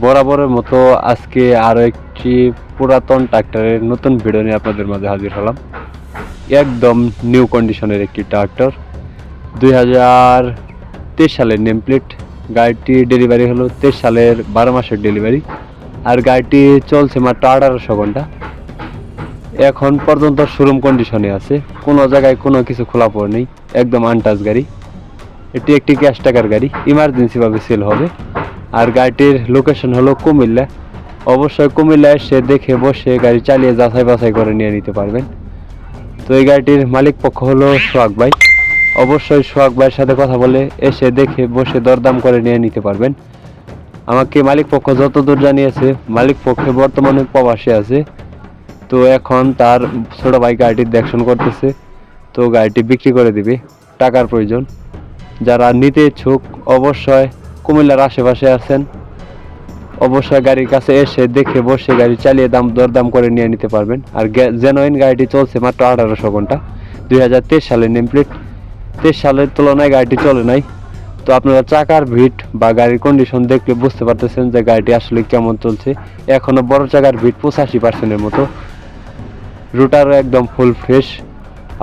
বরাবরের মতো আজকে আরও একটি পুরাতন ট্রাক্টরের নতুন ভিডিও নিয়ে আপনাদের মাঝে হাজির হলাম। একদম নিউ কন্ডিশনের একটি ট্রাক্টর, 2023 সালের নেম প্লেট। গাড়িটি ডেলিভারি হলো 23 সালের 12 মাসের ডেলিভারি, আর গাড়িটি চলছে মাত্র 1800 ঘন্টা। এখন পর্যন্ত শোরুম কন্ডিশনে আছে, কোনো জায়গায় কোনো কিছু খোলা পড়ে নেই, একদম আনটাচ গাড়ি। এটি একটি ক্যাশ টাকার গাড়ি, ইমার্জেন্সিভাবে সেল হবে। আর গাড়িটির লোকেশন হলো কুমিল্লা। অবশ্যই কুমিল্লা এসে দেখে বসে গাড়ি চালিয়ে যাচাই বাছাই করে নিয়ে নিতে পারবেন। তো এই গাড়িটির মালিক পক্ষ হলো সোহাগ ভাই। অবশ্যই সোহাগ ভাইয়ের সাথে কথা বলে এসে দেখে বসে দরদাম করে নিয়ে নিতে পারবেন। আমাকে মালিক পক্ষ যতদূর জানিয়েছে, মালিক পক্ষে বর্তমানে প্রবাসী আছে। তো এখন তার ছোট ভাই গাড়িটির দেখশন করতেছে, তো গাড়িটি বিক্রি করে দিবে, টাকার প্রয়োজন। যারা নিতে ইচ্ছুক অবশ্যই কুমিল্লার আশেপাশে আছেন, অবশ্যই গাড়ির কাছে এসে দেখে বসে গাড়ি চালিয়ে দরদাম করে নিয়ে নিতে পারবেন। আর জেনুইন গাড়িটি চলছে মাত্র 1800 ঘন্টা, 2023 সালের নেম প্লেট। 23 সালের তুলনায় গাড়িটি চলে নাই। তো আপনারা চাকার ভিট বা গাড়ির কন্ডিশন দেখলে বুঝতে পারতেছেন যে গাড়িটি আসলে কেমন চলছে। এখনো বড় চাকার ভিট 85%-এর মতো। রোটারও একদম ফুল ফ্রেশ,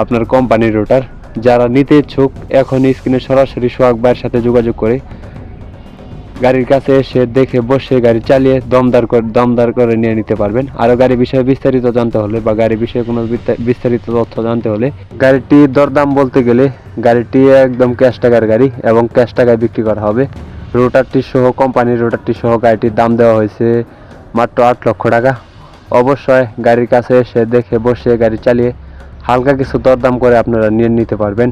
আপনার কোম্পানির রোটার। যারা নিতে ইচ্ছুক এখন স্ক্রিনে সরাসরি সোহাগ ভাইয়ের সাথে যোগাযোগ করে গাড়ির কাছে এসে দেখে বসে গাড়ি চালিয়ে দমদার করে নিয়ে নিতে পারবেন। আরও গাড়ি বিষয়ে বিস্তারিত জানতে হলে বা গাড়ি বিষয়ে কোনো বিস্তারিত তথ্য জানতে হলে, গাড়িটি দরদাম বলতে গেলে গাড়িটি একদম ক্যাশ টাকার গাড়ি এবং ক্যাশ টাকায় বিক্রি করা হবে। রোটারটি সহ, কোম্পানির রোটারটি সহ গাড়িটির দাম দেওয়া হয়েছে মাত্র 8 লক্ষ টাকা। অবশ্যই গাড়ির কাছে এসে দেখে বসে গাড়ি চালিয়ে হালকা কিছু দরদাম করে আপনারা নিয়ে নিতে পারবেন।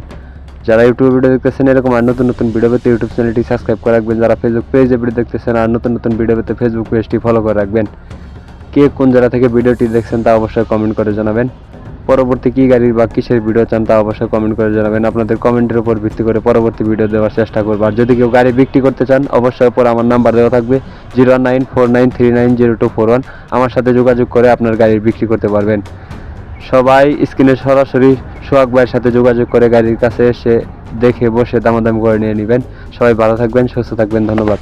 যারা ইউটিউব ভিডিও দেখতেছেন এরকম আর নতুন নতুন ভিডিও পেতে ইউটিউব চ্যানেলটি সাবস্ক্রাইব করে রাখবেন। যারা ফেসবুক পেজে ভিডিও দেখতেছেন আর নতুন নতুন ভিডিও পেতে ফেসবুক পেজটি ফলো করে রাখবেন। কে কোন জায়গা থেকে ভিডিওটি দেখছেন তা অবশ্যই কমেন্ট করে জানাবেন। পরবর্তী কী গাড়ির বা কিসের ভিডিও চান তা অবশ্যই কমেন্ট করে জানাবেন। আপনাদের কমেন্টের উপর ভিত্তি করে পরবর্তী ভিডিও দেওয়ার চেষ্টা করব। আর যদি কেউ গাড়ি বিক্রি করতে চান অবশ্যই পরে আমার নাম্বার দেওয়া থাকবে 01949390241। আমার সাথে যোগাযোগ করে আপনার গাড়ি বিক্রি করতে পারবেন। সবাই স্ক্রিনে সরাসরি সোহাগ ভাইয়ের সাথে যোগাযোগ করে গাড়ির কাছে এসে দেখে বসে দামাদামি করে নিয়ে নেবেন। সবাই ভালো থাকবেন, সুস্থ থাকবেন, ধন্যবাদ।